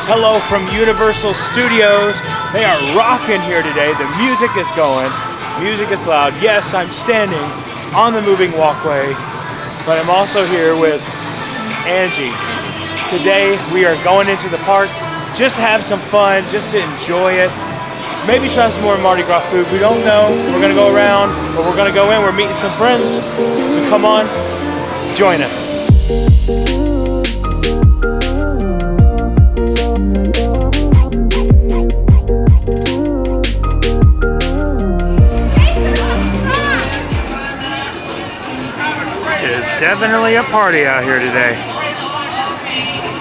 Hello from Universal Studios. They are rocking here today. The music is going. Music is loud. Yes, I'm standing on the moving walkway, but I'm also here with Angie. Today we are going into the park just to have some fun, just to enjoy it. Maybe try some more Mardi Gras food. We don't know. We're gonna go around, but we're gonna go in. We're meeting some friends. So come on, join us. It is definitely a party out here today.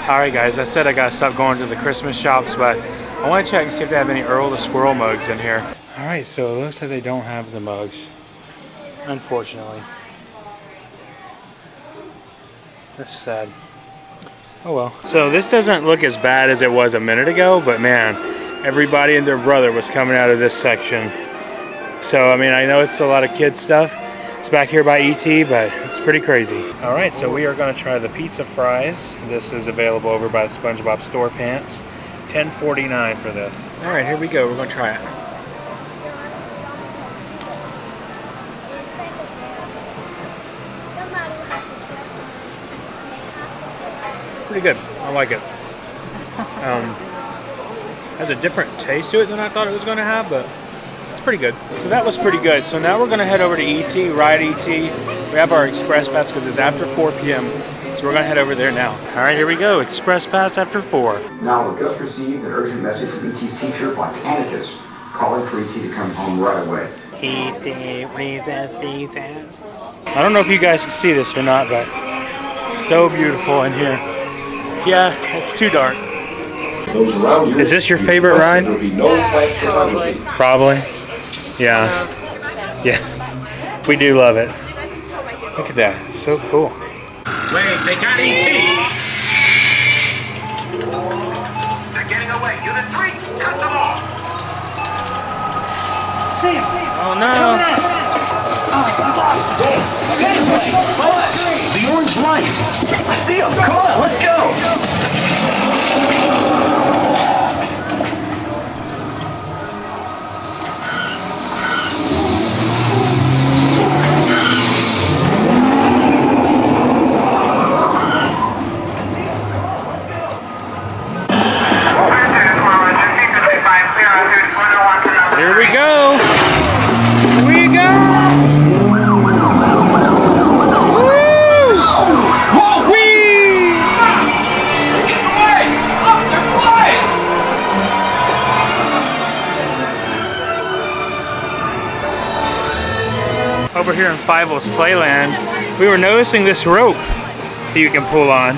Alright guys, I said I gotta stop going to the Christmas shops, but I want to check and see if they have any Earl the Squirrel mugs in here. Alright, so it looks like they don't have the mugs, unfortunately. That's sad. Oh well. So this doesn't look as bad as it was a minute ago, but man, everybody and their brother was coming out of this section. So I mean, I know it's a lot of kids stuff. It's back here by E.T., but it's pretty crazy. Alright, so we are going to try the pizza fries. This is available over by SpongeBob Store Pants. $10.49 for this. Alright, here we go. We're going to try it. Pretty good. I like it. Has a different taste to it than I thought it was going to have, but it's pretty good. So that was pretty good. So now we're going to head over to E.T., ride E.T. We have our Express Pass because it's after 4 p.m. So we're going to head over there now. All right, here we go. Express Pass after 4. Now, we've just received an urgent message from E.T.'s teacher, Botanicus, calling for E.T. to come home right away. E.T. recess pizzas. I don't know if you guys can see this or not, but it's so beautiful in here. Yeah, it's too dark. Is this your favorite ride? Probably. Yeah. Yeah. We do love it. Look at that. It's so cool. Wait, they got E.T. They're getting away. Unit 3, cut them off. Oh no. The orange light. I see him. Come on, let's go. Here we go. Here we go. Woo! Whee! Over here in Fievel's Playland, we were noticing this rope that you can pull on.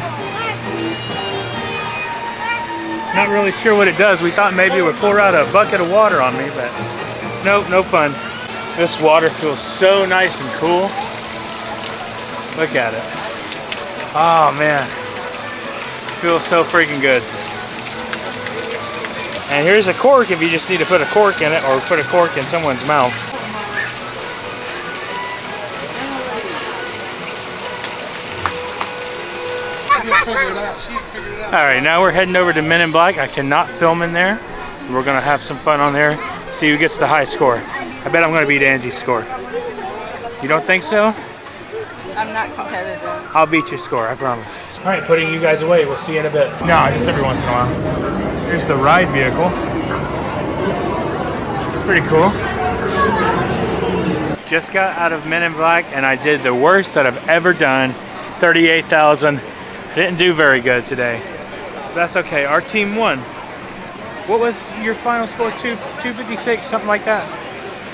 Not really sure what it does. We thought maybe it would pour out a bucket of water on me, but nope, no fun. This water feels so nice and cool. Look at it. Oh man, feels so freaking good. And here's a cork if you just need to put a cork in it or put a cork in someone's mouth. Alright, now we're heading over to Men in Black. I cannot film in there. We're going to have some fun on there. See who gets the high score. I bet I'm going to beat Angie's score. You don't think so? I'm not competitive. I'll beat your score, I promise. Alright, putting you guys away. We'll see you in a bit. No, just every once in a while. Here's the ride vehicle. It's pretty cool. Just got out of Men in Black and I did the worst that I've ever done. 38,000. Didn't do very good today. That's okay. Our team won. What was your final score? 256, something like that.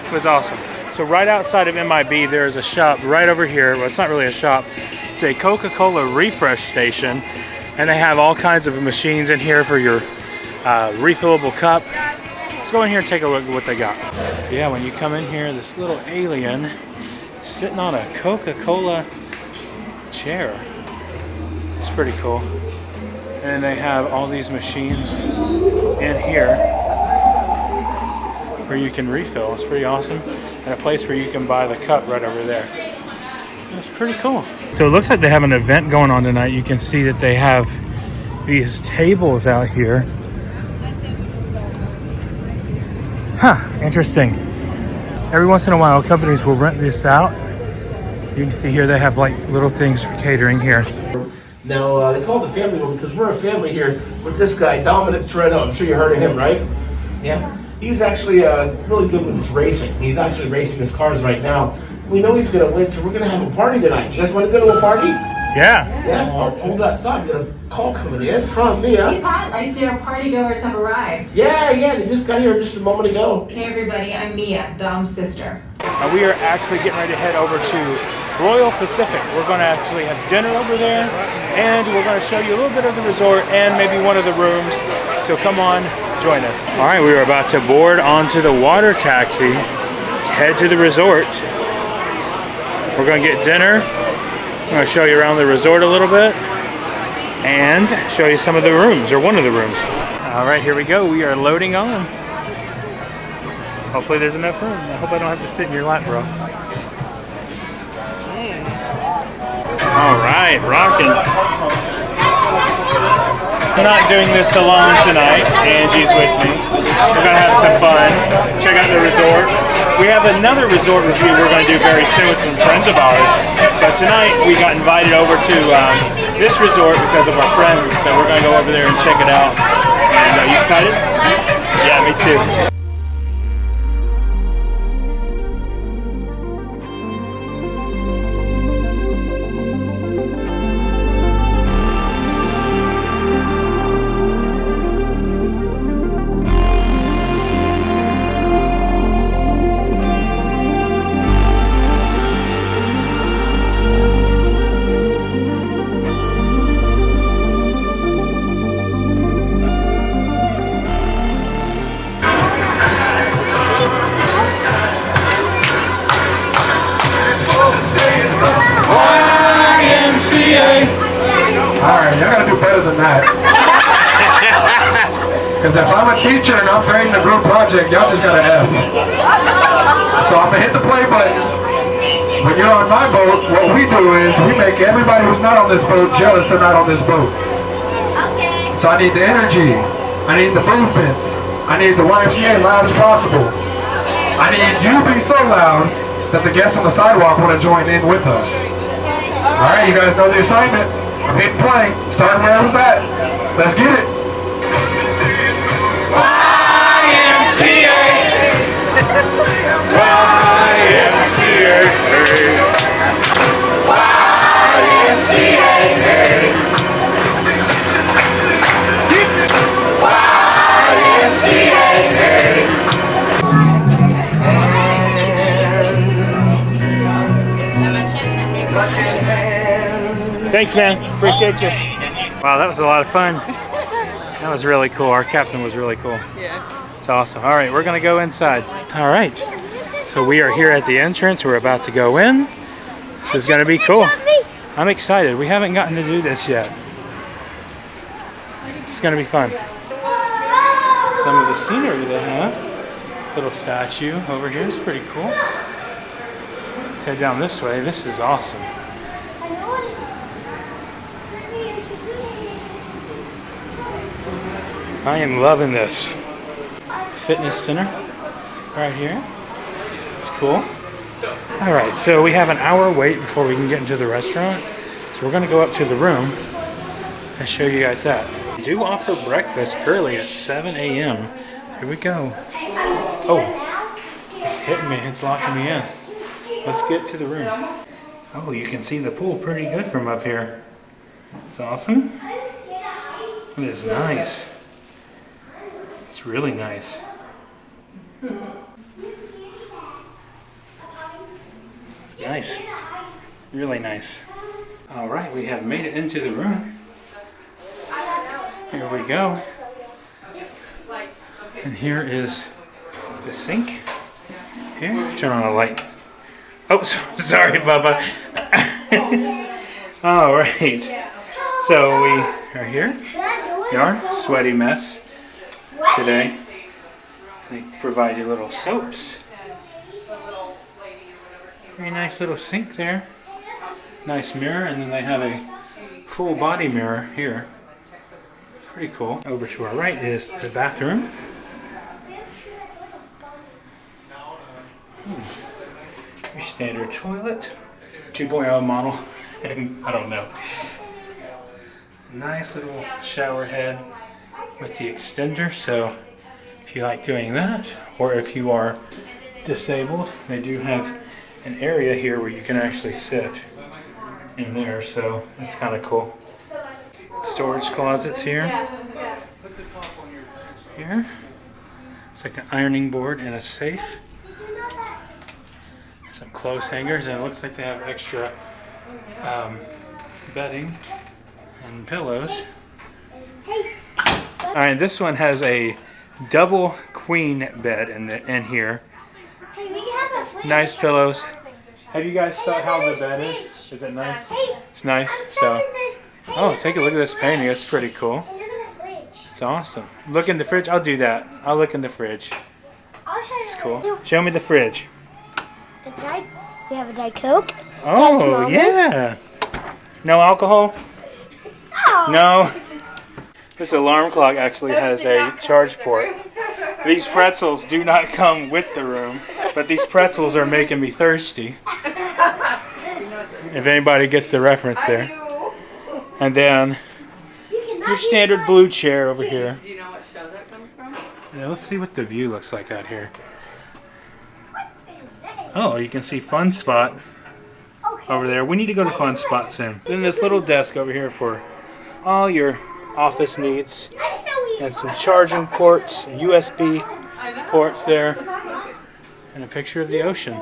It was awesome. So right outside of MIB, there's a shop right over here. Well, it's not really a shop. It's a Coca-Cola refresh station, and they have all kinds of machines in here for your refillable cup. Let's go in here and take a look at what they got. Yeah, when you come in here, this little alien is sitting on a Coca-Cola chair. It's pretty cool. And they have all these machines in here where you can refill. It's pretty awesome. And a place where you can buy the cup right over there. It's pretty cool. So it looks like they have an event going on tonight. You can see that they have these tables out here Interesting. Every once in a while, companies will rent this out. You can see here they have like little things for catering here. Now, they call it the family room because we're a family here with this guy, Dominic Toretto. I'm sure you heard of him, right? Yeah. He's actually really good with his racing. He's actually racing his cars right now. We know he's going to win, so we're going to have a party tonight. You guys want to go to a party? Yeah. Yeah. Hold that thought. We got a call coming in from Mia. Hey, Pat. I see our party goers have arrived. Yeah. They just got here just a moment ago. Hey, everybody. I'm Mia, Dom's sister. We are actually getting ready to head over to Royal Pacific. We're going to actually have dinner over there, and we're going to show you a little bit of the resort and maybe one of the rooms. So come on, join us. All right, we are about to board onto the water taxi to head to the resort. We're going to get dinner. I'm going to show you around the resort a little bit and show you some of the rooms, or one of the rooms. All right, here we go. We are loading on. Hopefully there's enough room. I hope I don't have to sit in your lap, bro. All right, rocking. I'm not doing this alone tonight. Angie's with me. We're gonna have some fun. Check out the resort. We have another resort review we're gonna do very soon with some friends of ours. But tonight we got invited over to this resort because of our friends. So we're gonna go over there and check it out. And are you excited? Yeah, me too. Alright, y'all gotta do better than that. Because if I'm a teacher and I'm grading a group project, y'all just got an F. So I'm gonna hit the play button. When you're on my boat, what we do is we make everybody who's not on this boat jealous they're not on this boat. So I need the energy. I need the movements. I need the YMCA loud as possible. I need you to be so loud that the guests on the sidewalk want to join in with us. Alright, you guys know the assignment. I'm hitting play. Starting where I was at. Let's get it. YMCA. YMCA. Thanks, man. Appreciate you. Wow, that was a lot of fun. That was really cool. Our captain was really cool. Yeah. It's awesome. All right, we're going to go inside. All right. So we are here at the entrance. We're about to go in. This is going to be cool. I'm excited. We haven't gotten to do this yet. It's going to be fun. Some of the scenery they have. Little statue over here is pretty cool. Let's head down this way. This is awesome. I am loving this. Fitness center right here. It's cool. All right, so we have an hour wait before we can get into the restaurant. So we're gonna go up to the room and show you guys that. We do offer breakfast early at 7 a.m. Here we go. Oh, it's hitting me, it's locking me in. Let's get to the room. Oh, you can see the pool pretty good from up here. It's awesome. It is nice. It's really nice. It's nice. Really nice. All right, we have made it into the room. Here we go. And here is the sink. Here, turn on a light. Oh, sorry, Bubba. All right. So we are here. We are sweaty mess today. They provide you little soaps. Very nice little sink there. Nice mirror, and then they have a full body mirror here. Pretty cool. Over to our right is the bathroom. standard toilet, 2.0 model. I don't know. Nice little shower head with the extender, so if you like doing that, or if you are disabled, they do have an area here where you can actually sit in there, so that's kind of cool. Storage closets here. Here. It's like an ironing board and a safe. Some clothes hangers, and it looks like they have extra bedding and pillows. Alright, this one has a double queen bed in here. Nice pillows. Have you guys thought how the bed is? Is it nice? It's nice. So, oh, take a look at this painting. It's pretty cool. It's awesome. Look in the fridge. I'll do that. I'll look in the fridge. It's cool. Show me the fridge. Inside, we have a Diet Coke. Oh, yeah. No alcohol? Oh. No. This alarm clock actually has a charge port. These pretzels do not come with the room, but these pretzels are making me thirsty. If anybody gets the reference there. And then your standard blue chair over here. Do you know what show that comes from? Yeah, let's see what the view looks like out here. Oh, you can see Fun Spot over there. We need to go to Fun Spot soon. Then this little desk over here for all your office needs. And some charging ports, USB ports there, and a picture of the ocean.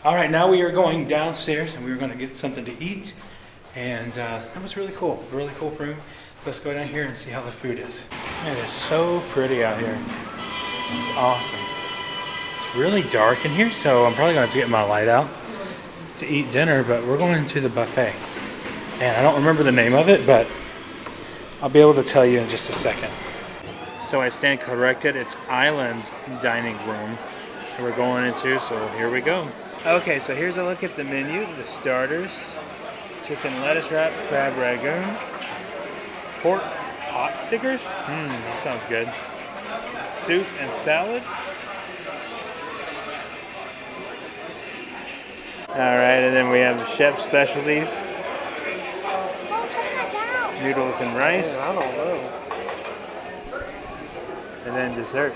Alright, now we are going downstairs and we are going to get something to eat. And that was really cool room. So let's go down here and see how the food is. It is so pretty out here. It's awesome. It's really dark in here, so I'm probably going to have to get my light out to eat dinner, but we're going to the buffet. And I don't remember the name of it, but I'll be able to tell you in just a second. So I stand corrected, it's Island's dining room that we're going into, so here we go. Okay, so here's a look at the menu, the starters. Chicken lettuce wrap, crab ragoon, pork pot stickers, that sounds good. Soup and salad. Alright, and then we have the chef's specialties. Noodles and rice. Man, I don't know. And then dessert.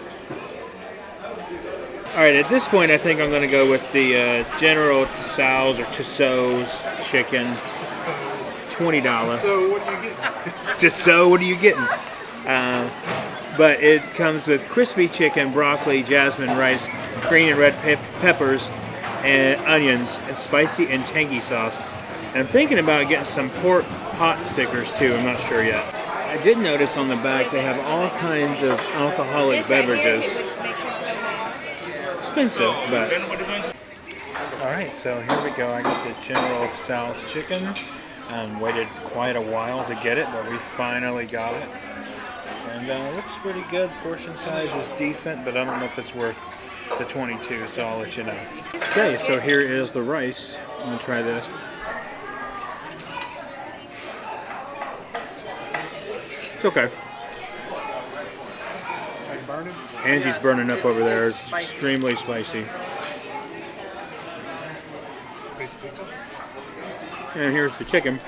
Alright, at this point I think I'm going to go with the General Tso's or Tso's chicken. $20. So what are you getting? Tso, what are you getting? But it comes with crispy chicken, broccoli, jasmine rice, green and red peppers, and onions, and spicy and tangy sauce. And I'm thinking about getting some pork pot stickers too, I'm not sure yet. I did notice on the back they have all kinds of alcoholic beverages. Expensive, but... Alright, so here we go. I got the General Tso's chicken. Waited quite a while to get it, but we finally got it. And it looks pretty good. Portion size is decent, but I don't know if it's worth the 22, so I'll let you know. Okay, so here is the rice. I'm going to try this. It's okay. Angie's burning up over there. It's extremely spicy. And here's the chicken.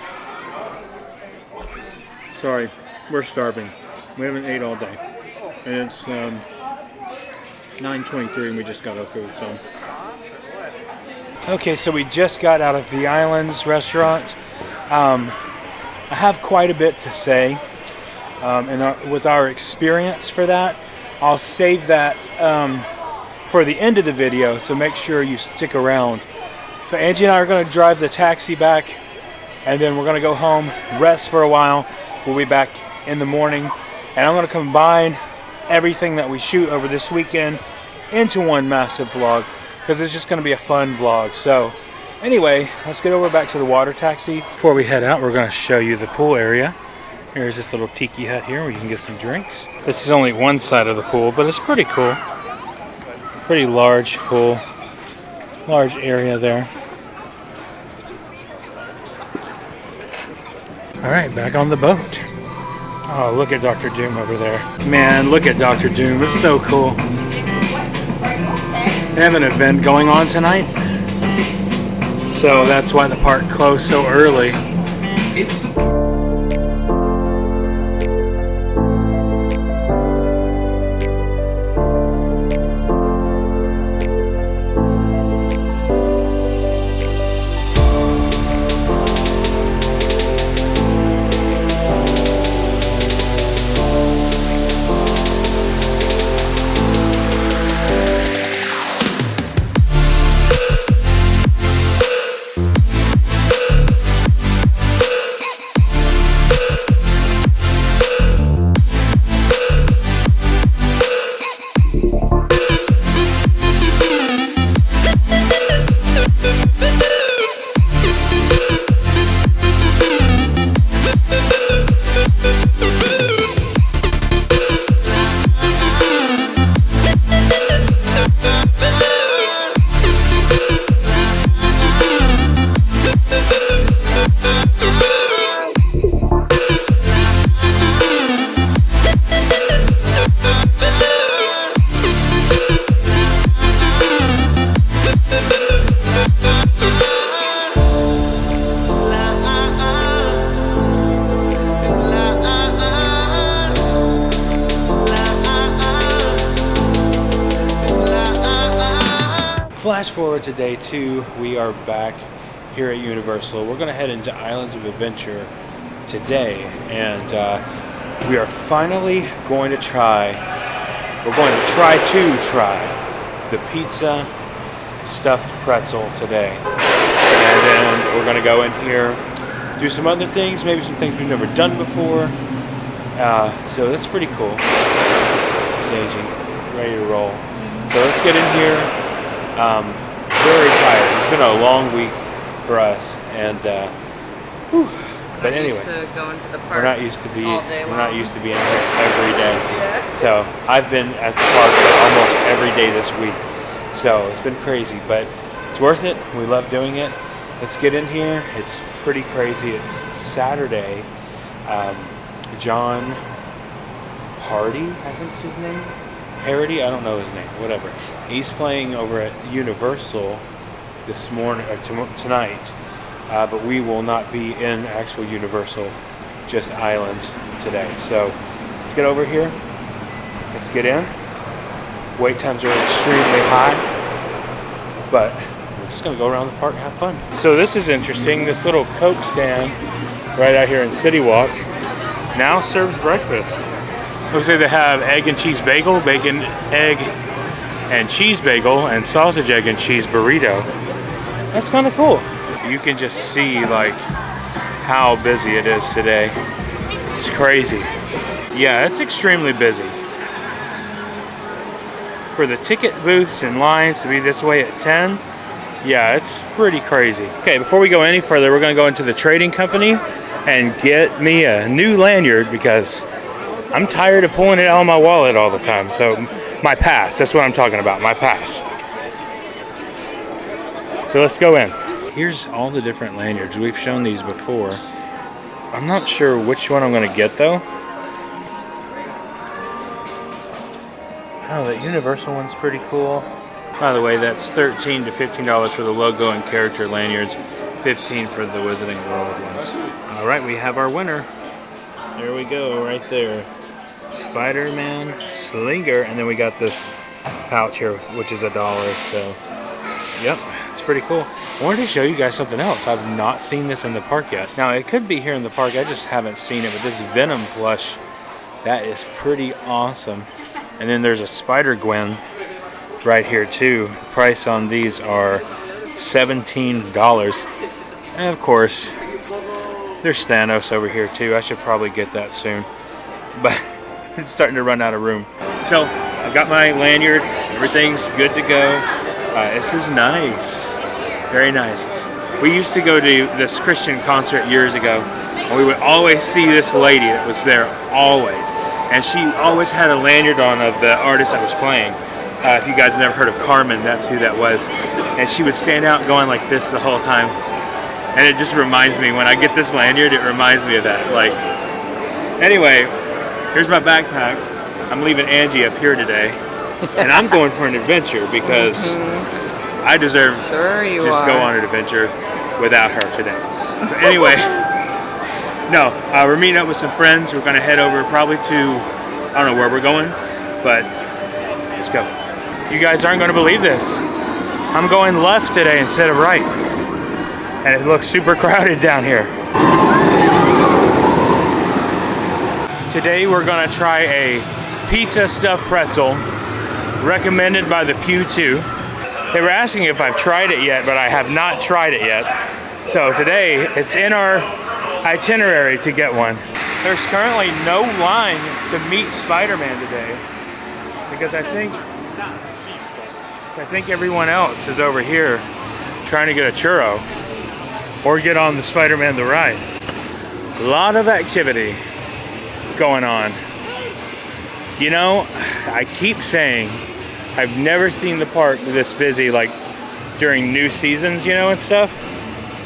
Sorry, we're starving. We haven't ate all day. And it's 9:23 and we just got our food, so. Okay, so we just got out of the Islands restaurant. I have quite a bit to say. With our experience for that, I'll save that for the end of the video, so make sure you stick around. So Angie and I are going to drive the taxi back, and then we're going to go home, rest for a while. We'll be back in the morning, and I'm going to combine everything that we shoot over this weekend into one massive vlog, because it's just going to be a fun vlog. So anyway, let's get over back to the water taxi. Before we head out, we're going to show you the pool area. Here's this little tiki hut here where you can get some drinks. This is only one side of the pool, but it's pretty cool. Pretty large pool. Large area there. Alright, back on the boat. Oh, look at Dr. Doom over there. Man, look at Dr. Doom. It's so cool. They have an event going on tonight. So that's why the park closed so early. Flash forward to day 2, we are back here at Universal. We're gonna head into Islands of Adventure today, and we are finally going to try the pizza stuffed pretzel today. And then we're gonna go in here, do some other things, maybe some things we've never done before. So that's pretty cool. Staging, ready to roll. So let's get in here. Very tired. It's been a long week for us, and but anyway, used to going to the parks we're not used to being all day long. here every day. Yeah. So I've been at the parks like almost every day this week. So it's been crazy, but it's worth it. We love doing it. Let's get in here. It's pretty crazy. It's Saturday. John Party, I think is his name. Parody, I don't know his name. Whatever. He's playing over at Universal this morning or tonight, but we will not be in actual Universal, just Islands today. So let's get over here. Let's get in. Wait times are extremely high, but we're just gonna go around the park and have fun. So this is interesting. This little Coke stand right out here in City Walk now serves breakfast. Looks like they have egg and cheese bagel, bacon, egg, and cheese bagel, and sausage, egg, and cheese burrito. That's kind of cool. You can just see like how busy it is today. It's crazy. Yeah, it's extremely busy. For the ticket booths and lines to be this way at 10, yeah, it's pretty crazy. Okay, before we go any further, we're gonna go into the trading company and get me a new lanyard because I'm tired of pulling it out of my wallet all the time. So my pass, that's what I'm talking about, my pass. So let's go in. Here's all the different lanyards. We've shown these before. I'm not sure which one I'm gonna get though. Oh, the Universal one's pretty cool. By the way, that's $13 to $15 for the logo and character lanyards, $15 for the Wizarding World ones. All right, we have our winner. There we go, right there. Spider-Man Slinger, and then we got this pouch here, which is $1. So, yep, it's pretty cool. I wanted to show you guys something else. I've not seen this in the park yet. Now, it could be here in the park. I just haven't seen it. But this Venom Plush, that is pretty awesome. And then there's a Spider-Gwen right here too. Price on these are $17. And of course, there's Thanos over here too. I should probably get that soon. But it's starting to run out of room. So I've got my lanyard. Everything's good to go. This is nice. Very nice. We used to go to this Christian concert years ago, and we would always see this lady that was there always. And she always had a lanyard on of the artist that was playing. If you guys have never heard of Carmen, that's who that was. And she would stand out going like this the whole time. And it just reminds me, when I get this lanyard, it reminds me of that. Like, anyway, here's my backpack. I'm leaving Angie up here today. And I'm going for an adventure because I deserve Sure you just are. go on an adventure without her today. So anyway, no, we're meeting up with some friends. We're going to head over probably to, I don't know where we're going, but let's go. You guys aren't going to believe this. I'm going left today instead of right. And it looks super crowded down here. Today we're going to try a pizza stuffed pretzel recommended by the Pew 2. They were asking if I've tried it yet, but I have not tried it yet. So today it's in our itinerary to get one. There's currently no line to meet Spider-Man today because I think everyone else is over here trying to get a churro or get on the Spider-Man the ride. A lot of activity going on. You know, I keep saying I've never seen the park this busy like during new seasons, you know, and stuff.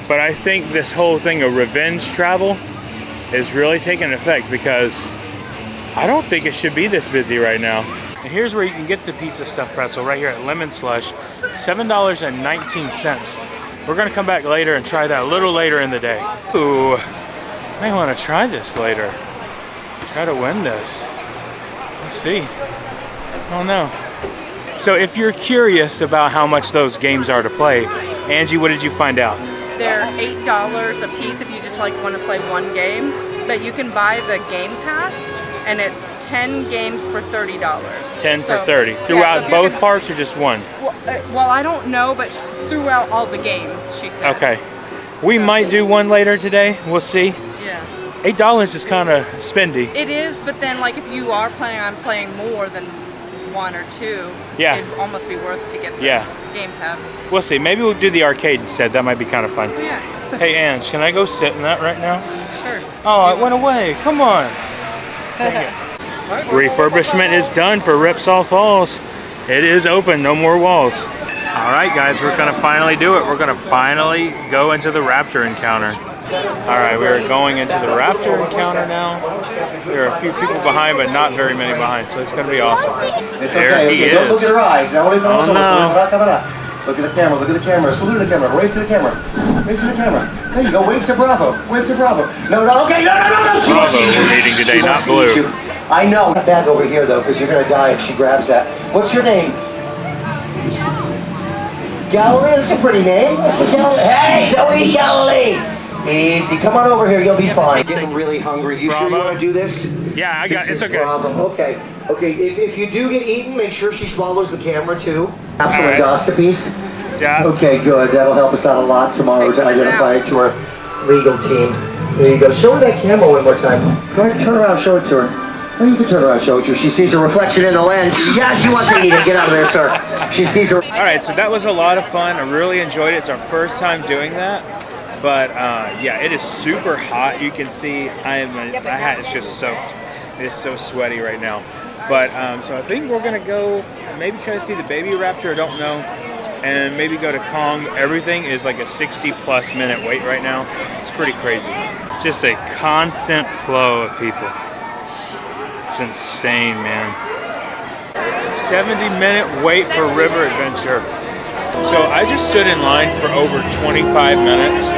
But I think this whole thing of revenge travel is really taking effect because I don't think it should be this busy right now. And here's where you can get the pizza stuffed pretzel right here at Lemon Slush, $7.19. We're gonna come back later and try that a little later in the day. Ooh, I may wanna try this later. Try to win this. Let's see. I don't know. So if you're curious about how much those games are to play, Angie, what did you find out? They're $8 a piece if you just like want to play one game, but you can buy the Game Pass, and it's 10 games for $30. 10 for 30. Throughout so both parks or just one? Well, I don't know, but throughout all the games, she said. Okay. We might do one later today. We'll see. Yeah. $8 is kind of spendy. It is, but then like if you are planning on playing more than one or two, yeah, it'd almost be worth to get the Game Pass. We'll see. Maybe we'll do the arcade instead. That might be kind of fun. Oh, yeah. Hey, Ange, can I go sit in that right now? Sure. Oh, it went away. Come on. Dang it. Refurbishment is done for Ripsaw Falls. It is open. No more walls. All right, guys, we're going to finally do it. We're going to finally go into the Raptor Encounter. All right, we're going into the Raptor Encounter now. There are a few people behind, but not very many behind, so it's going to be awesome. It's there okay. he Okay. is. Don't look at her eyes. Now, only Oh, no. Look at the camera. Look at the camera. Salute the camera. Wave to the camera. Wave to the camera. There you go. Wave to Bravo. Wave to Bravo. No. Okay. No. She wants Bravo to eat you. we're meeting today, She not wants to Blue. eat you. I know. That bag over here, though, because you're going to die if she grabs that. What's your name? Galilee. That's a pretty name. Hey, don't eat Galilee. Easy. Come on over here. You'll be fine. Getting really hungry. You sure you want to do this? Yeah, I got it. It's okay. Bravo. Okay. If you do get eaten, make sure she swallows the camera too. Have some endoscopies. Yeah. Okay, good. That'll help us out a lot tomorrow to identify it to our legal team. There you go. Show her that camera one more time. Go ahead, turn around, show it to her. Oh, you can turn around, show it to her. She sees a reflection in the lens. Yeah, she wants to eat it. Get out of there, sir. She sees her. All right, so that was a lot of fun. I really enjoyed it. It's our first time doing that. But yeah, it is super hot. You can see my hat is just soaked. It is so sweaty right now. But so I think we're gonna go maybe try to see the baby raptor. I don't know, and maybe go to Kong. Everything is like a 60+ minute wait right now. It's pretty crazy. Just a constant flow of people. It's insane, man. 70-minute wait for River Adventure. So I just stood in line for over 25 minutes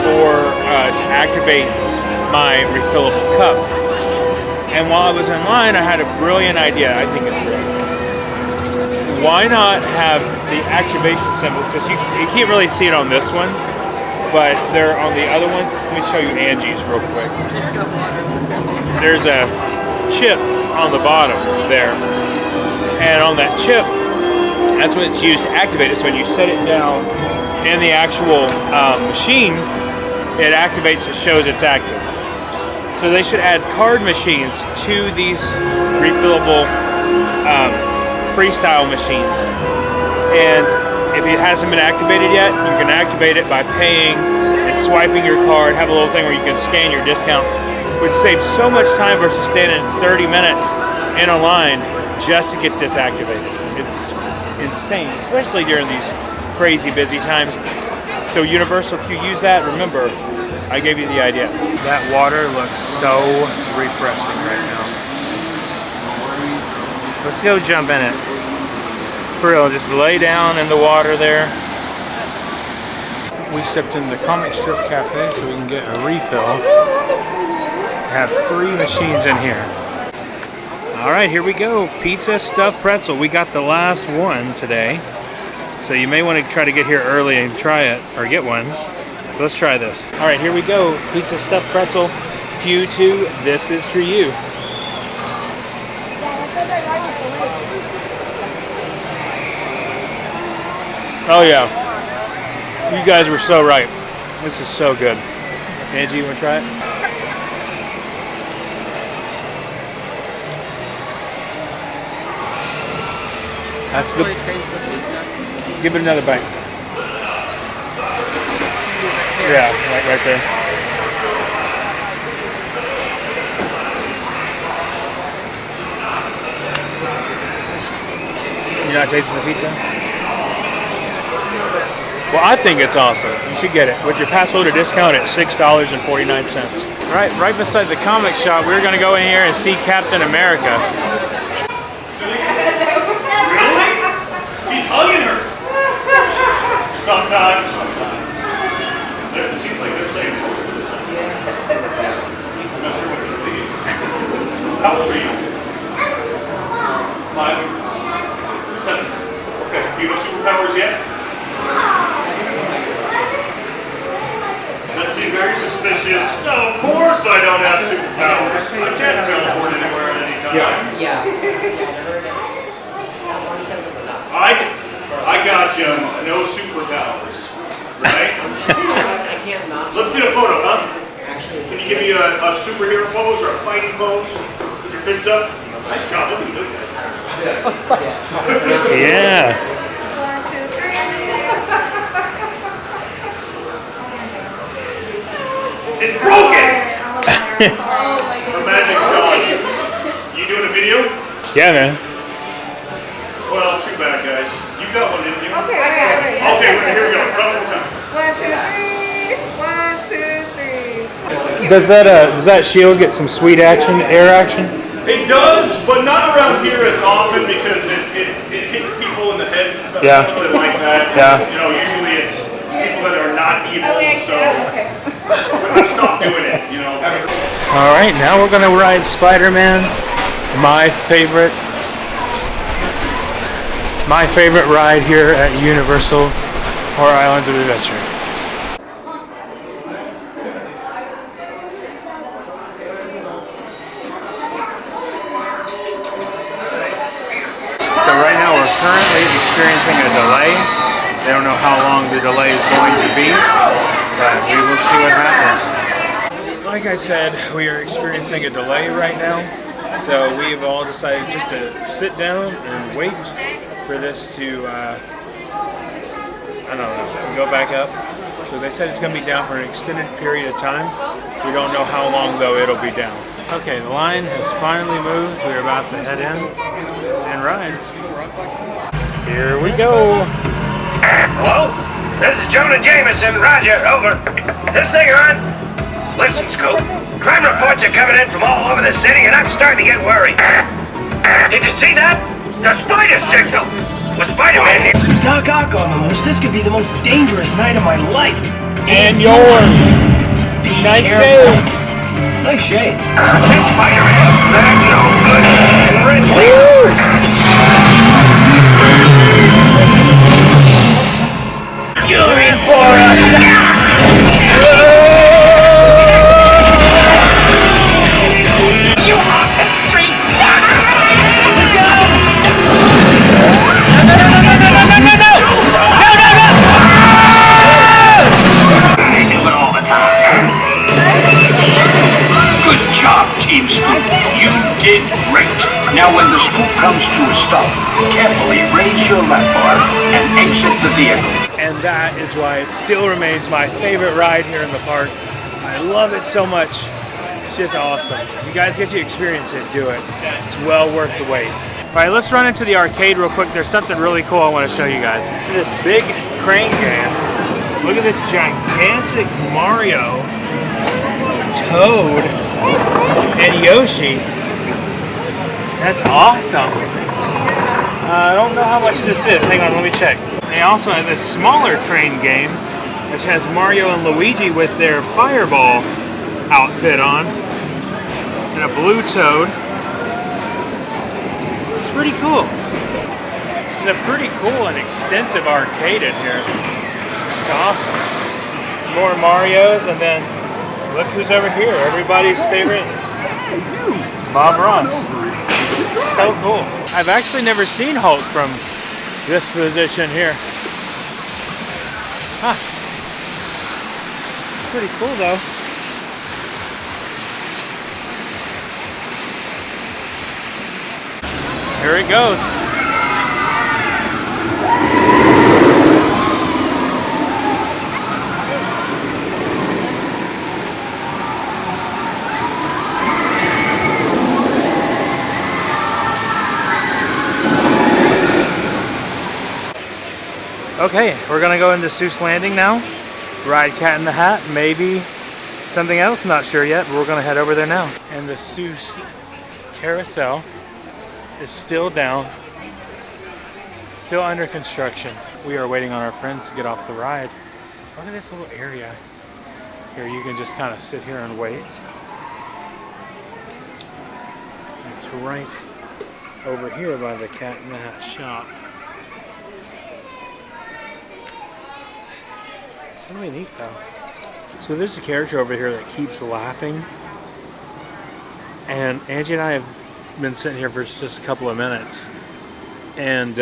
to activate my refillable cup. And while I was in line, I had a brilliant idea. I think it's brilliant. Why not have the activation symbol? Because you can't really see it on this one, but they're on the other ones. Let me show you Angie's real quick. There's a chip on the bottom there. And on that chip, that's what it's used to activate it. So when you set it down in the actual machine, it activates, it shows it's active. So they should add card machines to these refillable freestyle machines. And if it hasn't been activated yet, you can activate it by paying and swiping your card. Have a little thing where you can scan your discount, which saves so much time versus standing 30 minutes in a line just to get this activated. It's insane, especially during these crazy busy times. So Universal, if you use that, remember, I gave you the idea. That water looks so refreshing right now. Let's go jump in it. For real, just lay down in the water there. We stepped in the comic strip cafe so we can get a refill. We have 3 machines in here. All right, here we go. Pizza stuffed pretzel. We got the last one today. So you may want to try to get here early and try it, or get one. So let's try this. All right, here we go. Pizza stuffed pretzel. Pew 2, this is for you. Oh yeah. You guys were so right. This is so good. Angie, you want to try it? That's the. Give it another bite. Yeah, right there. You're not tasting the pizza? Well, I think it's awesome. You should get it. With your pass holder discount at $6.49. Right beside the comic shop, we're going to go in here and see Captain America. Really? He's hugging her. Sometimes. It seems like they're saying most of the time. I'm not sure what this thing is. How old are you? 5? 7. Okay. Do you have superpowers yet? That seems very suspicious. No, of course I don't have superpowers. I can't teleport anywhere at any time. Yeah. I got you. No superpowers. Right? I can't not. Let's get a photo, huh? Can you give me a superhero pose or a fighting pose? Put your fist up. Nice job. Look at you. Yeah. 1, 2, 3. It's broken! Oh my God. The magic's gone. You doing a video? Yeah, man. Well, too bad, guys. You got one, didn't you? Okay, I got it. Okay, here we go. Try one more time. 1, 2, 3. 1, 2, 3. Does that shield get some sweet action, air action? It does, but not around here as often because it hits people in the heads and stuff. Yeah. I don't really like that. Yeah. You know, usually it's people that are not evil, so Okay. I've stopped doing it, you know. All right, now we're gonna ride Spider-Man, my favorite ride here at Universal or Islands of Adventure. So right now we're currently experiencing a delay. They don't know how long the delay is going to be, but we will see what happens. Like I said, we are experiencing a delay right now, so we've all decided just to sit down and wait for this to, I don't know, go back up. So they said it's going to be down for an extended period of time. We don't know how long though it'll be down. Okay, the line has finally moved. We're about to head in and ride. Here we go. Hello? This is Jonah Jameson. Roger, over. Is this thing on? Listen, Scoop. Crime reports are coming in from all over the city, and I'm starting to get worried. Did you see that? The spider signal. Was Spider-Man here? Doc Ock on the loose. This could be the most dangerous night of my life. And yours. Nice shades. Nice shades. Said Spider-Man. They're no good. And Red Leaf. You're in for us. You off the street. They do it all the time. Good job, Team Scoop. You did great. Now when the scoop comes to a stop, carefully raise your lap bar and exit the vehicle. And that is why it still remains my favorite ride here in the park. I love it so much. It's just awesome. If you guys get to experience it, do it. It's well worth the wait. All right, let's run into the arcade real quick. There's something really cool I want to show you guys. This big crane game. Look at this gigantic Mario, Toad, and Yoshi. That's awesome. I don't know how much this is. Hang on, let me check. They also have this smaller crane game, which has Mario and Luigi with their fireball outfit on, and a blue toad. It's pretty cool. This is a pretty cool and extensive arcade in here. It's awesome. Some more Marios, and then look who's over here. Everybody's favorite, Bob Ross. So cool. I've actually never seen Hulk from this position here. Huh. Pretty cool though. Here it goes. Okay, we're gonna go into Seuss Landing now, ride Cat in the Hat, maybe something else, not sure yet, but we're gonna head over there now. And the Seuss carousel is still down, still under construction. We are waiting on our friends to get off the ride. Look at this little area. Here, you can just kind of sit here and wait. It's right over here by the Cat in the Hat shop. It's really neat though. So there's a character over here that keeps laughing. And Angie and I have been sitting here for just a couple of minutes. And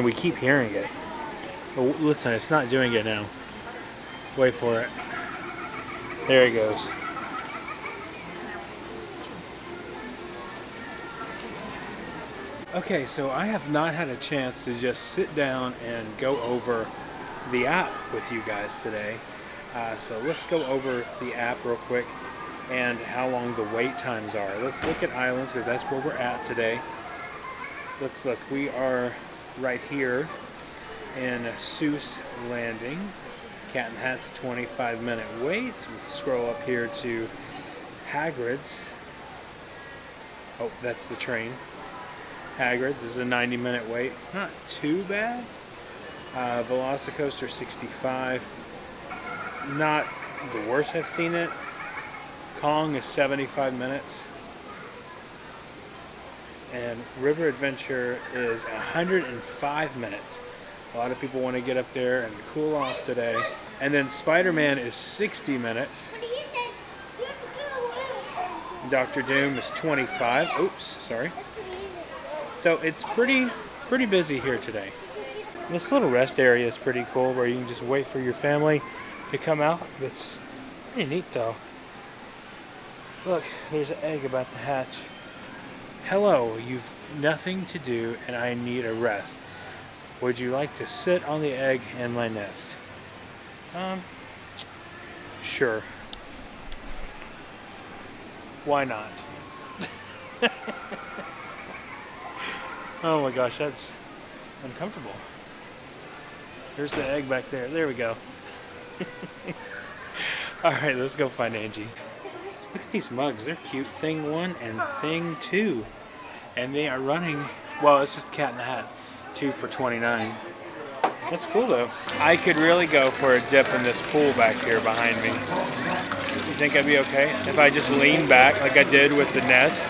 we keep hearing it. Oh, listen, it's not doing it now. Wait for it. There he goes. Okay, so I have not had a chance to just sit down and go over the app with you guys today. So let's go over the app real quick and how long the wait times are. Let's look at islands because that's where we're at today. Let's look. We are right here in Seuss Landing. Cat in the Hat's a 25-minute wait. Let's scroll up here to Hagrid's. Oh, that's the train. Hagrid's is a 90-minute wait. Not too bad. Velocicoaster 65. Not the worst I've seen it. Kong is 75 minutes. And River Adventure is 105 minutes. A lot of people want to get up there and cool off today. And then Spider-Man is 60 minutes. Dr. Doom is 25. Oops, sorry. So it's pretty busy here today. This little rest area is pretty cool where you can just wait for your family to come out. It's pretty neat though. Look, there's an egg about to hatch. Hello, you've nothing to do and I need a rest. Would you like to sit on the egg in my nest? Sure. Why not? Oh my gosh, that's uncomfortable. There's the egg back there. There we go. Alright, let's go find Angie. Look at these mugs. They're cute. Thing 1 and Thing 2. And they are running, well, it's just Cat in the Hat. 2 for $29. That's cool though. I could really go for a dip in this pool back here behind me. You think I'd be okay? If I just lean back like I did with the nest?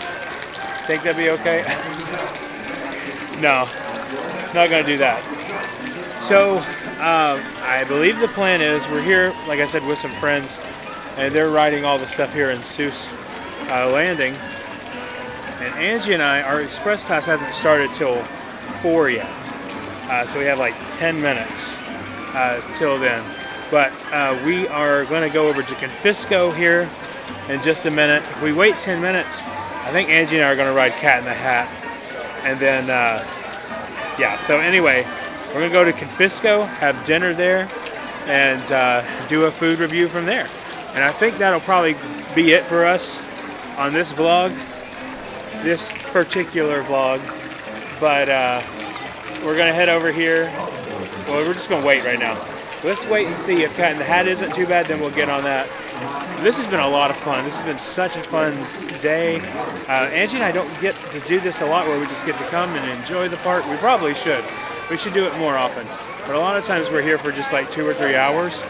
Think that'd be okay? No, not gonna do that. So, I believe the plan is we're here, like I said, with some friends, and they're riding all the stuff here in Seuss Landing. And Angie and I, our express pass hasn't started till 4 yet. So we have like 10 minutes till then. But we are going to go over to Confisco here in just a minute. If we wait 10 minutes, I think Angie and I are going to ride Cat in the Hat. And then, yeah, so anyway, we're going to go to Confisco, have dinner there, and do a food review from there. And I think that'll probably be it for us on this vlog, this particular vlog. But we're going to head over here. Well, we're just going to wait right now. Let's wait and see if Cat in the Hat isn't too bad, then we'll get on that. This has been a lot of fun. This has been such a fun day. Angie and I don't get to do this a lot where we just get to come and enjoy the park. We probably should. We should do it more often. But a lot of times we're here for just like 2 or 3 hours.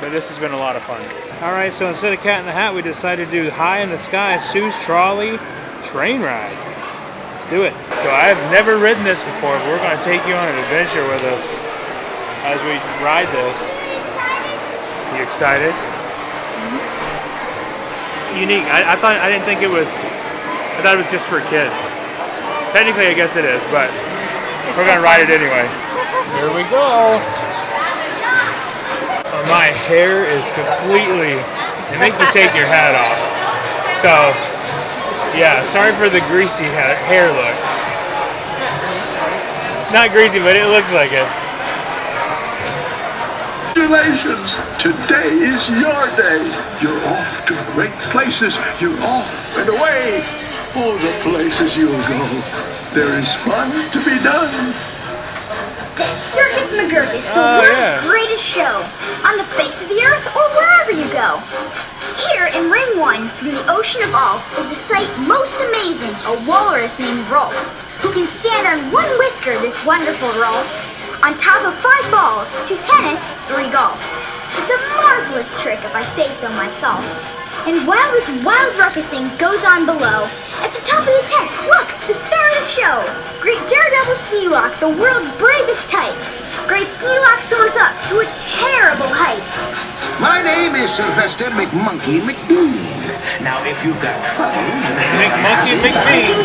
But this has been a lot of fun. All right, so instead of Cat in the Hat, we decided to do High in the Sky Seuss Trolley Train Ride. Let's do it. So I've never ridden this before, but we're going to take you on an adventure with us as we ride this. You excited? It's unique. I didn't think it was. I thought it was just for kids. Technically, I guess it is, but we're going to ride it anyway. Here we go. My hair is completely, they make you take your hat off. So, yeah, sorry for the greasy hair look. Not greasy, but it looks like it. Congratulations! Today is your day. You're off to great places. You're off and away. Oh, the places you'll go. There is fun to be done. The Circus McGurk is the world's greatest show, on the face of the earth or wherever you go. Here in Ring 1, from the ocean of Ulf, is a sight most amazing, a walrus named Rolf, who can stand on 1 whisker, this wonderful Rolf, on top of 5 balls, 2 tennis, 3 golf. It's a marvelous trick if I say so myself. And while this wild ruckusing goes on below, at the top of the tent, look, the star of the show! Great Daredevil Sneelock, the world's bravest type. Great Sneelock soars up to a terrible height. My name is Sylvester McMonkey McBean. Now, if you've got trouble, McMonkey McBean.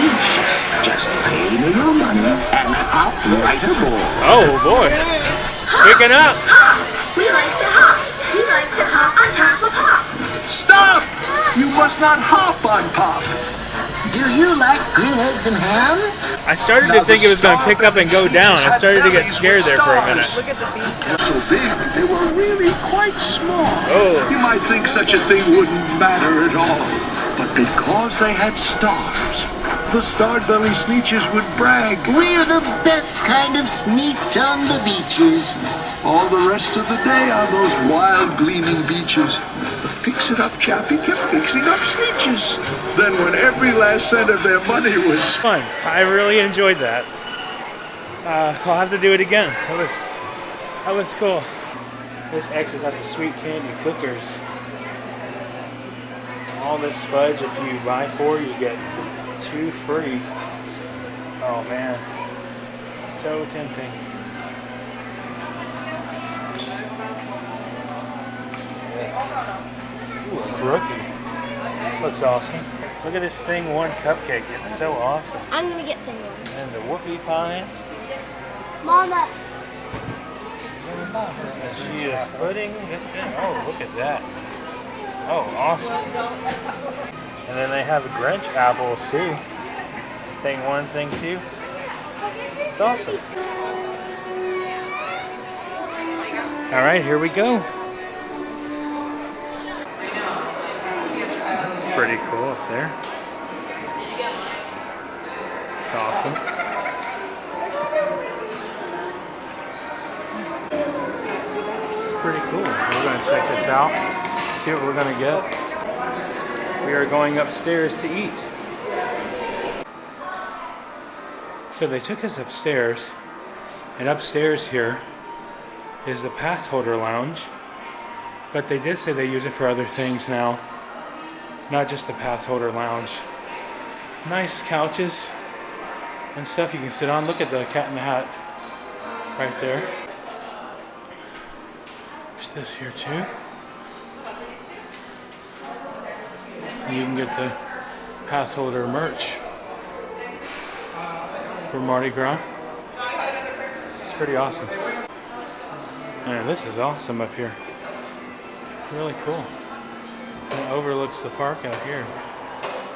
each. Just pay me your money and hop right aboard. Oh boy, picking up. Hop! We like to hop. We like to hop on top of Hop. Stop! You must not hop on Pop. Do you like green eggs and ham? I started to think it was going to pick up and go down. I started to get scared there for a minute. So big, they were really quite small. Oh. You might think such a thing wouldn't matter at all. But because they had stars, the starred belly Sneetches would brag. We're the best kind of sneetch on the beaches. All the rest of the day on those wild gleaming beaches, the fix-it-up chappie kept fixing up Sneetches. Then when every last cent of their money was Fun. I really enjoyed that. I'll have to do it again. That was cool. This X is at the Sweet Candy Cookers. All this fudge, if you buy 4, you get 2 free. Oh man, so tempting. Yes. Ooh, a brookie. Looks awesome. Look at this thing 1 cupcake. It's so awesome. I'm gonna get thing 1. And the whoopie pie. Mama. And she is putting this in. Oh, look at that. Oh, awesome. And then they have Grinch apples too. Thing 1, thing 2. It's awesome. All right, here we go. That's pretty cool up there. It's awesome. It's pretty cool. We're going to check this out. See what we're gonna get. We are going upstairs to eat. So they took us upstairs, and upstairs here is the pass holder lounge, but they did say they use it for other things now, not just the pass holder lounge. Nice couches and stuff you can sit on. Look at the Cat in the Hat right there. There's this here too. You can get the pass holder merch for Mardi Gras. It's pretty awesome. And this is awesome up here. Really cool. And it overlooks the park out here.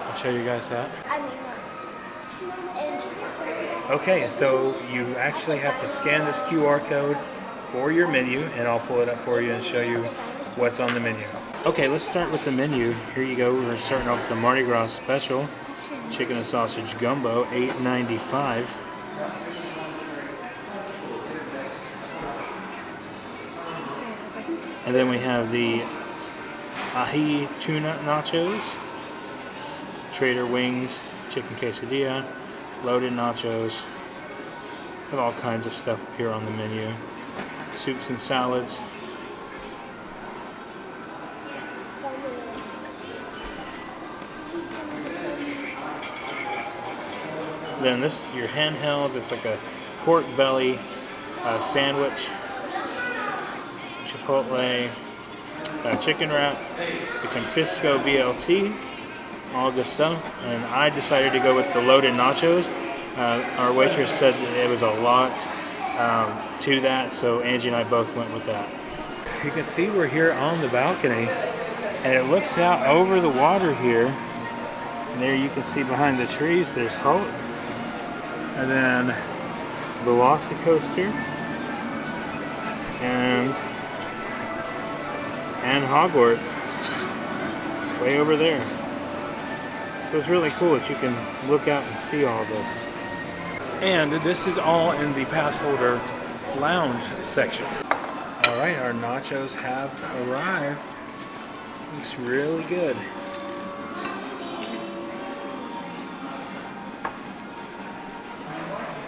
I'll show you guys that. Okay, so you actually have to scan this QR code for your menu, and I'll pull it up for you and show you what's on the menu. Okay, let's start with the menu. Here you go. We're starting off with the Mardi Gras special. Chicken and sausage gumbo, $8.95. And then we have the ahi tuna nachos, Trader wings, chicken quesadilla, loaded nachos. Have all kinds of stuff here on the menu. Soups and salads. Then this is your handheld. It's like a pork belly sandwich, chipotle, chicken wrap, the Confisco BLT, all good stuff. And I decided to go with the loaded nachos. Our waitress said it was a lot to that, so Angie and I both went with that. You can see we're here on the balcony, and it looks out over the water here. And there you can see behind the trees, there's Hulk. And then Velocicoaster and Hogwarts way over there. So it's really cool that you can look out and see all this. And this is all in the pass holder lounge section. All right, our nachos have arrived. Looks really good.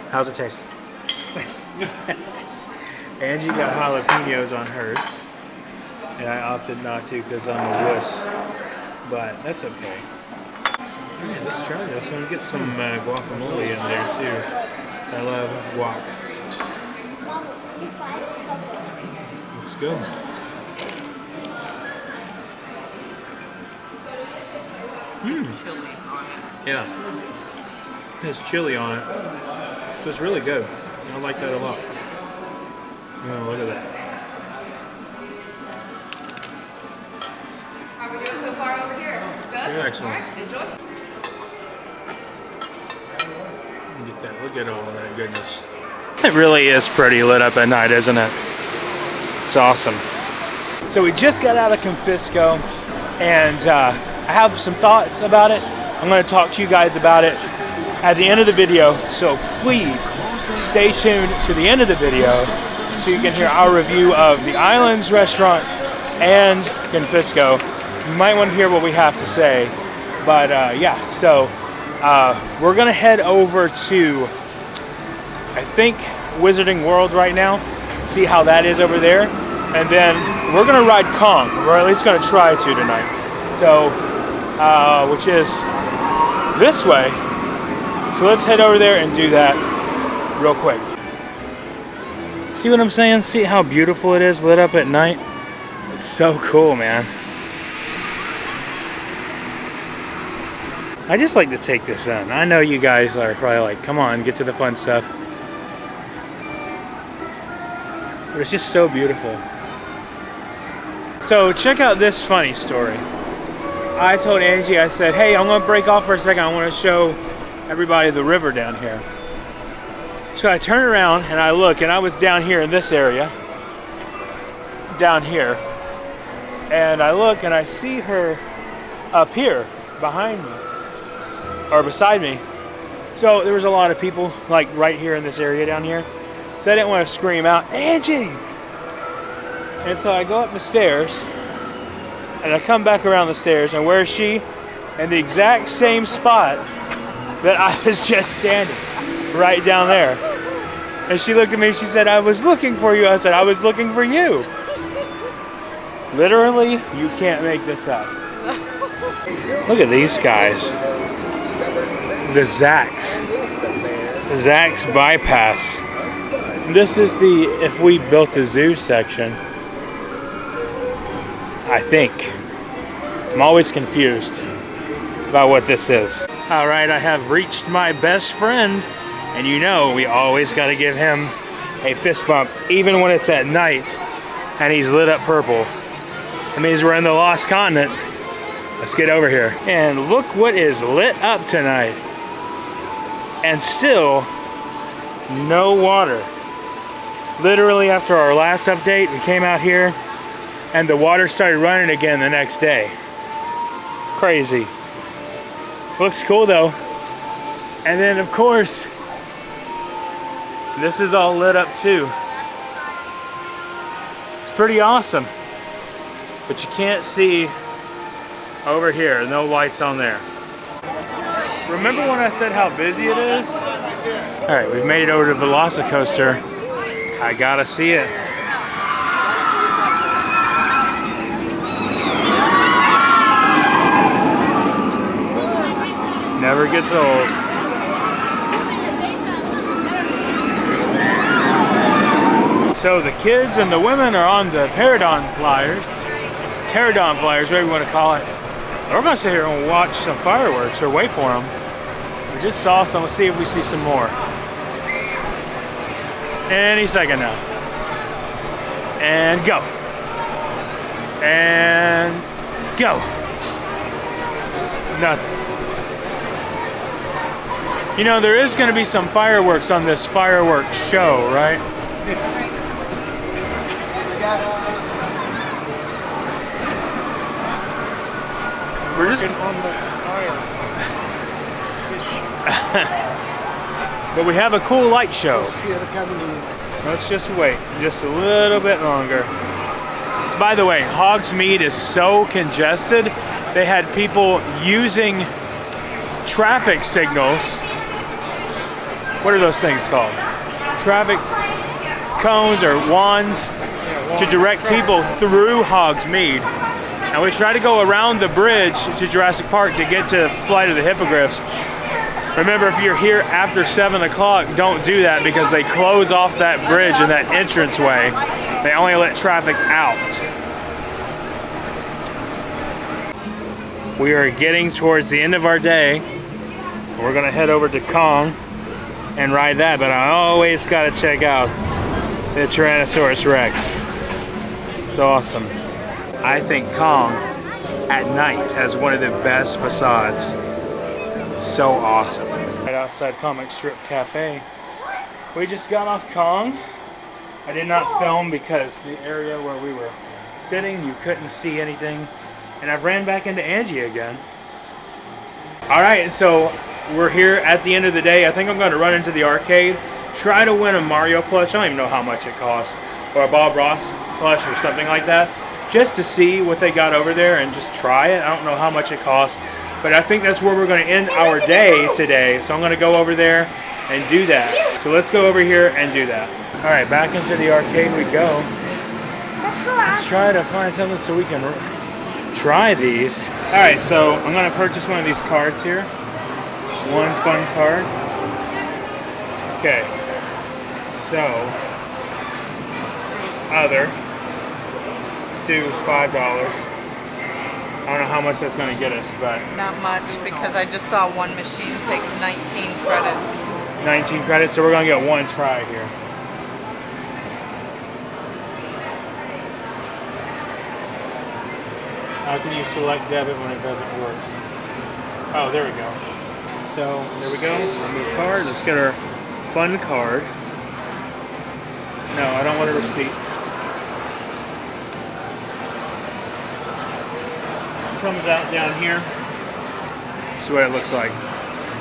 How's it taste? Angie got jalapenos on hers, and I opted not to because I'm a wuss, but that's okay. Alright, let's try this and get some guacamole in there too. I love guac. Looks good. Yeah. There's chili on it. So it's really good. I like that a lot. Oh, look at that. How are we doing so far over here? Good? You're excellent. All right, enjoy. Get that. Look at all of that goodness. It really is pretty lit up at night, isn't it? It's awesome. So we just got out of Confisco, and I have some thoughts about it. I'm going to talk to you guys about it at the end of the video, so please stay tuned to the end of the video so you can hear our review of the Islands restaurant and Confisco. You might want to hear what we have to say, but yeah, so we're gonna head over to, I think, Wizarding World right now, see how that is over there, and then we're gonna ride Kong. We're at least gonna try to tonight, so which is this way. So let's head over there and do that real quick. See what I'm saying? See how beautiful it is lit up at night? It's so cool, man. I just like to take this in. I know you guys are probably like, come on, get to the fun stuff. But it's just so beautiful. So check out this funny story. I told Angie, I said, hey, I'm gonna break off for a second. I wanna show everybody the river down here. So I turn around and I look, and I was down here in this area, down here, and I look and I see her up here behind me, or beside me. So there was a lot of people like right here in this area down here, so I didn't want to scream out, Angie! And so I go up the stairs and I come back around the stairs, and where is she? In the exact same spot that I was just standing, right down there. And she looked at me, she said, I was looking for you. I said, I was looking for you. Literally, you can't make this up. Look at these guys. The Zax bypass. This is the if we built a zoo section, I think. I'm always confused about what this is. All right, I have reached my best friend, and you know we always got to give him a fist bump, even when it's at night and he's lit up purple. That means we're in the Lost Continent. Let's get over here. And look what is lit up tonight. And still, no water. Literally after our last update, we came out here and the water started running again the next day. Crazy. Looks cool though. And then of course, this is all lit up too. It's pretty awesome. But you can't see over here, no lights on there. Remember when I said how busy it is? All right, we've made it over to Velocicoaster. I gotta see it. Never gets old. So the kids and the women are on the Pterodon flyers, whatever you want to call it. We're gonna sit here and watch some fireworks or wait for them. We just saw some. Let's see if we see some more. Any second now. And go. And go. Nothing. You know, there is going to be some fireworks on this fireworks show, right? We're just on the fire. But we have a cool light show. Let's just wait just a little bit longer. By the way, Hogsmeade is so congested. They had people using traffic signals. What are those things called? Traffic cones or wands to direct people through Hogsmeade. And we try to go around the bridge to Jurassic Park to get to Flight of the Hippogriffs. Remember, if you're here after 7 o'clock, don't do that because they close off that bridge and that entranceway. They only let traffic out. We are getting towards the end of our day. We're gonna head over to Kong and ride that, but I always gotta check out the Tyrannosaurus Rex. It's awesome. I think Kong at night has one of the best facades. It's so awesome. Right outside Comic Strip Cafe. We just got off Kong. I did not film because the area where we were sitting, you couldn't see anything. And I ran back into Angie again. All right, so we're here at the end of the day. I think I'm going to run into the arcade, try to win a Mario plush. I don't even know how much it costs, or a Bob Ross plush or something like that, just to see what they got over there and just try it. I don't know how much it costs, but I think that's where we're going to end our day today. So I'm going to go over there and do that. So let's go over here and do that. All right, back into the arcade we go. Let's try to find something so we can try these. All right, so I'm going to purchase one of these cards here. One fun card. Okay, so other. Let's do $5. I don't know how much that's going to get us, but Not much, because I just saw one machine takes 19 credits. 19 credits, so we're going to get one try here. How can you select debit when it doesn't work? Oh, there we go. So, there we go. Remove card. Let's get our fun card. No, I don't want a receipt. It comes out down here. This is what it looks like.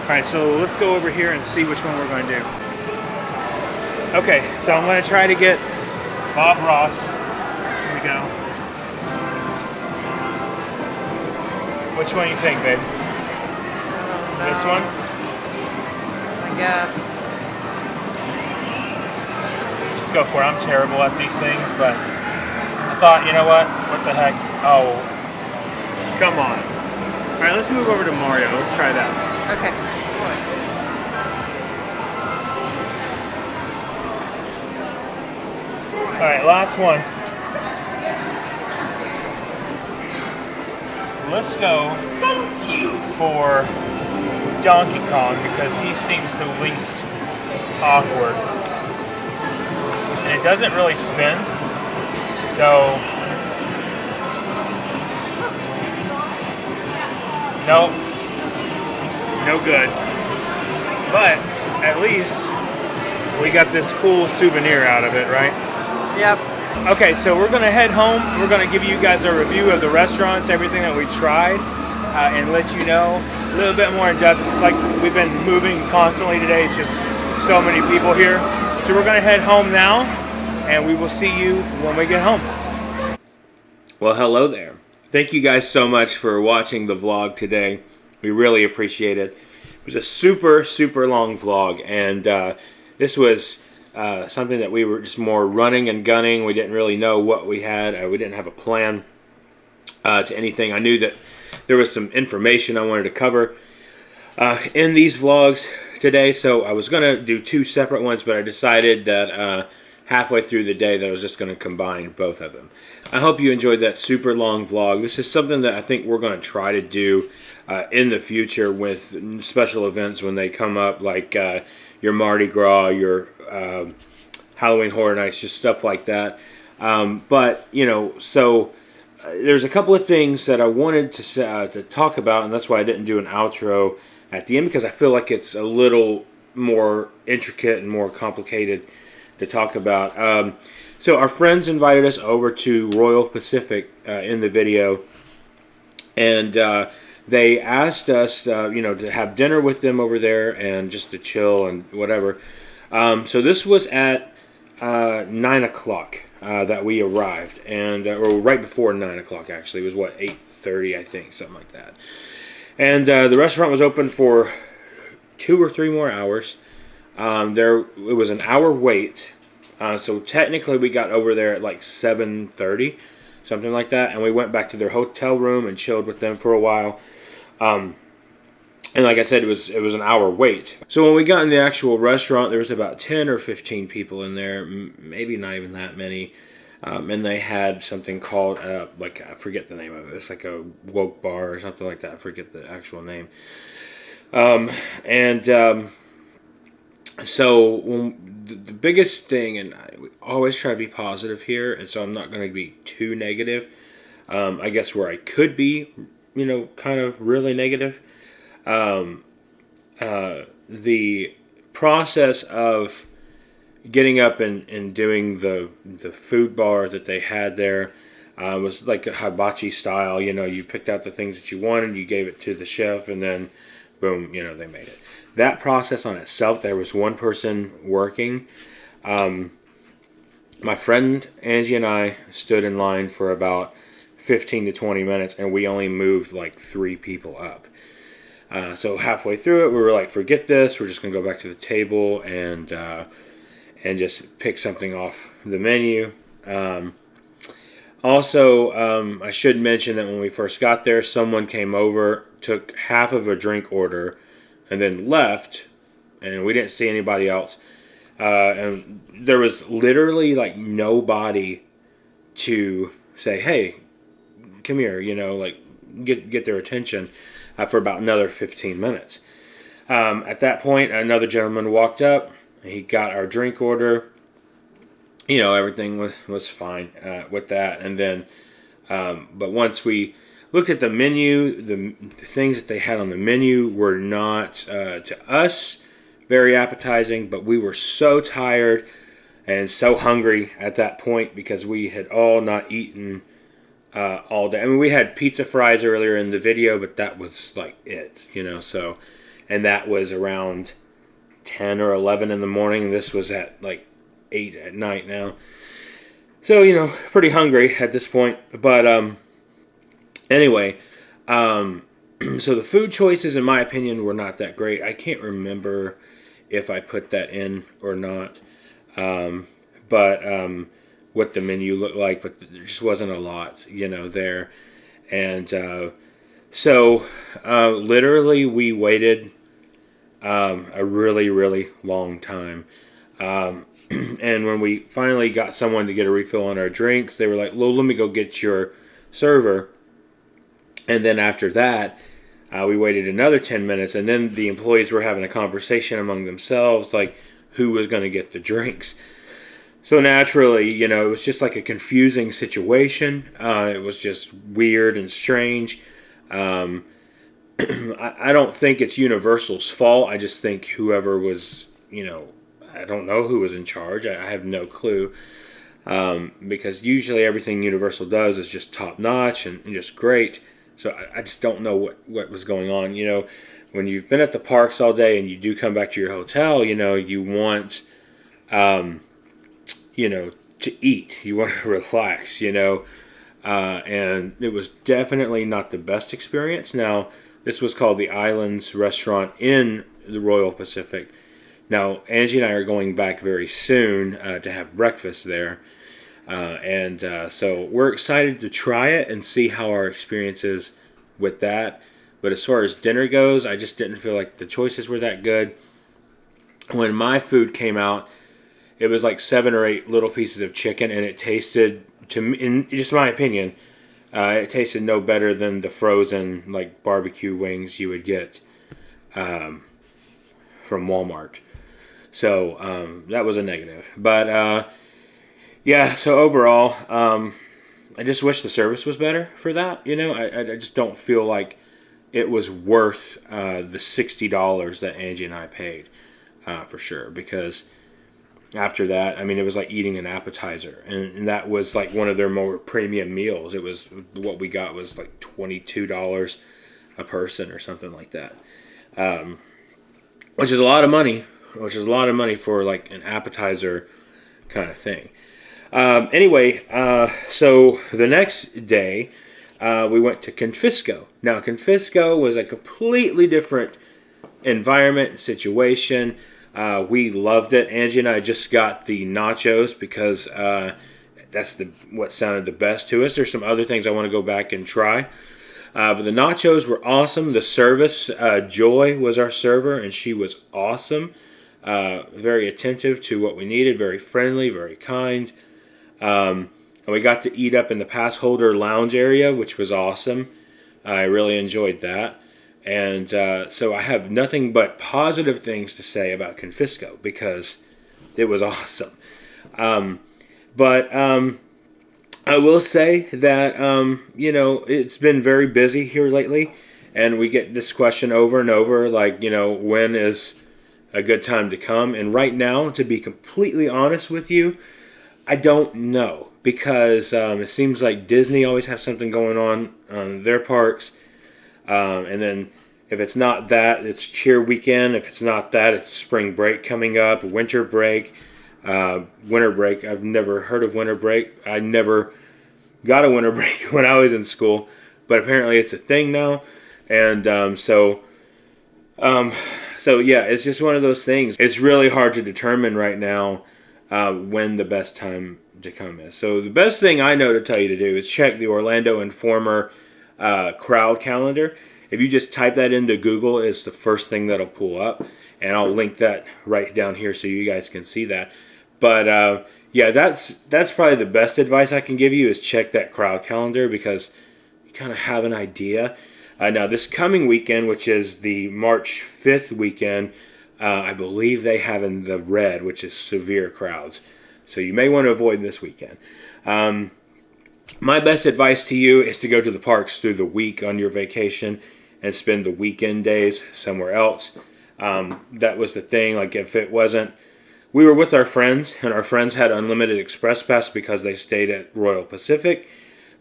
Alright, so let's go over here and see which one we're going to do. Okay, so I'm going to try to get Bob Ross. Here we go. Which one do you think, babe? This one? I guess. Just go for it. I'm terrible at these things, but I thought, you know what? What the heck? Oh, come on. All right, let's move over to Mario. Let's try that. Okay. All right, last one. Let's go for Donkey Kong because he seems the least awkward. And it doesn't really spin. So, nope. No good. But at least we got this cool souvenir out of it, right? Yep. Okay, so we're gonna head home. We're gonna give you guys a review of the restaurants, everything that we tried, and let you know a little bit more in depth. It's like we've been moving constantly today. It's just so many people here. So we're gonna head home now, and we will see you when we get home. Well, hello there. Thank you guys so much for watching the vlog today. We really appreciate it. It was a super, super long vlog, and this was something that we were just more running and gunning. We didn't really know what we had. We didn't have a plan to anything. I knew that there was some information I wanted to cover in these vlogs today, so I was going to do 2 separate ones, but I decided that halfway through the day that I was just going to combine both of them. I hope you enjoyed that super long vlog. This is something that I think we're going to try to do in the future with special events when they come up, like your Mardi Gras, your Halloween Horror Nights, just stuff like that. But, you know, so there's a couple of things that I wanted to talk about, and that's why I didn't do an outro at the end, because I feel like it's a little more intricate and more complicated to talk about. So our friends invited us over to Royal Pacific in the video, and they asked us, you know, to have dinner with them over there and just to chill and whatever. So this was at 9 o'clock that we arrived, and or right before 9 o'clock actually. It was what, 8:30, I think, something like that. And the restaurant was open for 2 or 3 more hours. It was an hour wait. So technically we got over there at like 7:30, something like that, and we went back to their hotel room and chilled with them for a while. And like I said, it was an hour wait. So when we got in the actual restaurant, there was about 10 or 15 people in there, maybe not even that many. And they had something called, like, I forget the name of it. It's like a woke bar or something like that. I forget the actual name. So the biggest thing, and I always try to be positive here, and so I'm not going to be too negative. I guess where I could be, you know, kind of really negative. The process of getting up and doing the food bar that they had there was like a hibachi style. You know, you picked out the things that you wanted, you gave it to the chef, and then boom, you know, they made it. That process on itself, there was one person working. My friend Angie and I stood in line for about 15 to 20 minutes, and we only moved like 3 people up. So halfway through it, we were like, forget this. We're just going to go back to the table and just pick something off the menu. Also, I should mention that when we first got there, someone came over, took half of a drink order, and then left, and we didn't see anybody else. And there was literally like nobody to say, hey, come here, you know, like get their attention for about another 15 minutes. At that point, another gentleman walked up, and he got our drink order. You know, everything was fine with that. And then, but once we looked at the menu, the things that they had on the menu were not, to us, very appetizing, but we were so tired and so hungry at that point because we had all not eaten all day. I mean, we had pizza fries earlier in the video, but that was like it, you know, so, and that was around 10 or 11 in the morning. This was at like 8 at night now. So, you know, pretty hungry at this point, but, anyway, so the food choices, in my opinion, were not that great. I can't remember if I put that in or not, what the menu looked like, but there just wasn't a lot, you know, there. And so literally we waited a really, really long time. And when we finally got someone to get a refill on our drinks, they were like, well, let me go get your server. And then after that, we waited another 10 minutes, and then the employees were having a conversation among themselves, like who was going to get the drinks. So naturally, you know, it was just like a confusing situation. It was just weird and strange. I don't think it's Universal's fault. I just think whoever was, you know, I don't know who was in charge. I have no clue. Because usually everything Universal does is just top notch and just great. So I just don't know what was going on. You know, when you've been at the parks all day and you do come back to your hotel, you know, you want, you know, to eat. You want to relax, you know. and it was definitely not the best experience. Now, this was called the Islands Restaurant in the Royal Pacific. Now, Angie and I are going back very soon to have breakfast there. So we're excited to try it and see how our experience is with that. But as far as dinner goes, I just didn't feel like the choices were that good. When my food came out, it was like 7 or 8 little pieces of chicken, and it tasted, to me, in just my opinion, it tasted no better than the frozen like barbecue wings you would get from Walmart. So that was a negative. But yeah, so overall, I just wish the service was better for that. You know, I just don't feel like it was worth the $60 that Angie and I paid for sure. Because after that, I mean, it was like eating an appetizer, and that was like one of their more premium meals. It was, what we got was like $22 a person or something like that, which is a lot of money. Which is a lot of money for like an appetizer kind of thing. Anyway, so the next day, we went to Confisco. Now, Confisco was a completely different environment, situation. We loved it. Angie and I just got the nachos because that's what sounded the best to us. There's some other things I want to go back and try. But the nachos were awesome. The service, Joy was our server, and she was awesome. Very attentive to what we needed, very friendly, very kind. And we got to eat up in the pass holder lounge area, which was awesome. I really enjoyed that. And so I have nothing but positive things to say about Confisco because it was awesome. But I will say that, you know, it's been very busy here lately. And we get this question over and over, like, you know, when is a good time to come? And right now, to be completely honest with you, I don't know, because it seems like Disney always has something going on their parks, and then if it's not that, it's cheer weekend. If it's not that, it's spring break coming up, winter break. Winter break, I've never heard of winter break. I never got a winter break when I was in school, but apparently it's a thing now. And so yeah, it's just one of those things. It's really hard to determine right now when the best time to come is. So the best thing I know to tell you to do is check the Orlando Informer crowd calendar. If you just type that into Google, it's the first thing that'll pull up. And I'll link that right down here so you guys can see that. But yeah, that's probably the best advice I can give you, is check that crowd calendar, because you kind of have an idea. Now, this coming weekend, which is the March 5th weekend, I believe they have in the red, which is severe crowds. So you may want to avoid this weekend. My best advice to you is to go to the parks through the week on your vacation and spend the weekend days somewhere else. That was the thing. Like, if it wasn't... We were with our friends, and our friends had unlimited Express Pass because they stayed at Royal Pacific.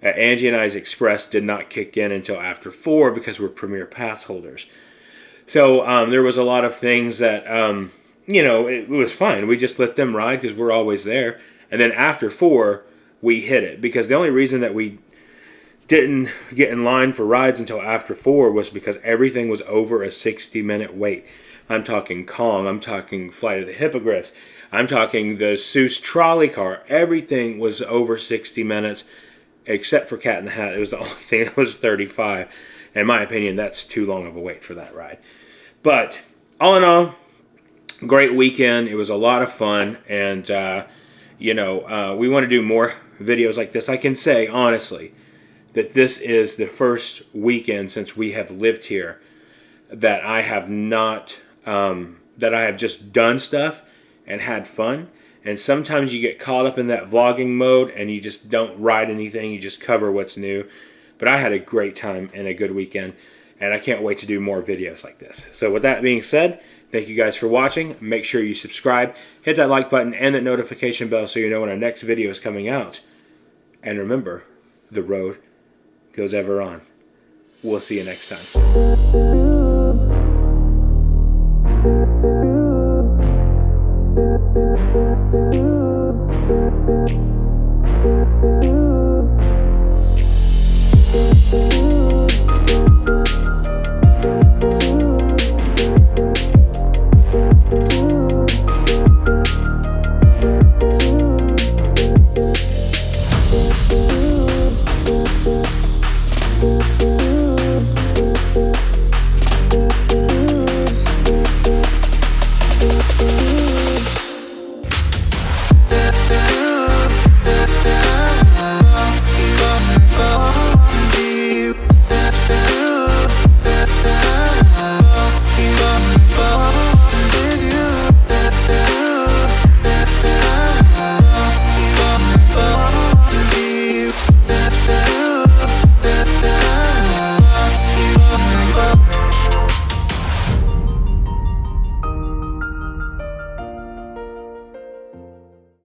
Angie and I's Express did not kick in until after 4 because we're Premier Pass holders. So there was a lot of things that, you know, it was fine. We just let them ride because we're always there. And then after 4, we hit it. Because the only reason that we didn't get in line for rides until after 4 was because everything was over a 60-minute wait. I'm talking Kong. I'm talking Flight of the Hippogriffs. I'm talking the Seuss trolley car. Everything was over 60 minutes. Except for Cat in the Hat. It was the only thing that was 35. In my opinion, that's too long of a wait for that ride. But all in all, great weekend. It was a lot of fun. And, you know, we want to do more videos like this. I can say, honestly, that this is the first weekend since we have lived here that I have not, that I have just done stuff and had fun. And sometimes you get caught up in that vlogging mode and you just don't ride anything. You just cover what's new. But I had a great time and a good weekend. And I can't wait to do more videos like this. So with that being said, thank you guys for watching. Make sure you subscribe, hit that like button and that notification bell so you know when our next video is coming out. And remember, the road goes ever on. We'll see you next time.